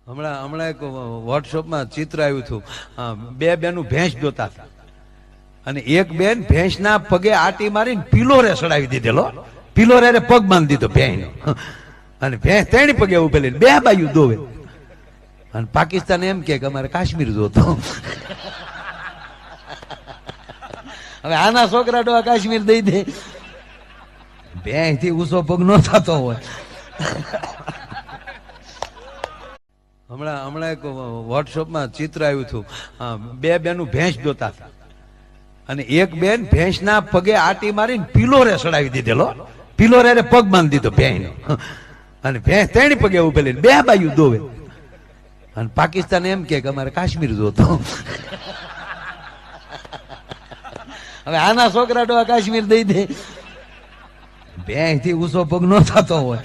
હમણાં એક વોટ્સઅપમાં ચિત્ર આવ્યું હતું. બે બેનું ભેંસ જોતા હતા અને એક બેન ભેંસના પગે આટી મારીને પિલોરે સડાવી દીધેલો. પિલોરે પગ બાંધી દીધો ભેંસનો અને ભેંસ તેણી પગે ઉભેલી બે બાજુ દોવે. અને પાકિસ્તાન એમ કે અમારે કાશ્મીર જોતો. હવે આના છોકરા ડોહા કાશ્મીર દઈ દે. ભેંસ થી ઊંચો પગ ન થતો હોય. હમણાં એક વોટ્સઅપમાં ચિત્ર આવ્યું હતું. બે બેનું ભેંસ જોતા હતા અને એક બેન ભેંસના પગે આટી મારીને પિલોરે સડાવી દીધેલો. પિલોરે પગ બાંધી દીધો ભેંસનો અને ભેંસ તેણી પગે ઉભેલી બે બાજુ દોવે. અને પાકિસ્તાન એમ કે અમારે કાશ્મીર જોતો. હવે આના છોકરા ડોહા કાશ્મીર દઈ દે. ભેંસ થી ઊંચો પગ ન થતો હોય.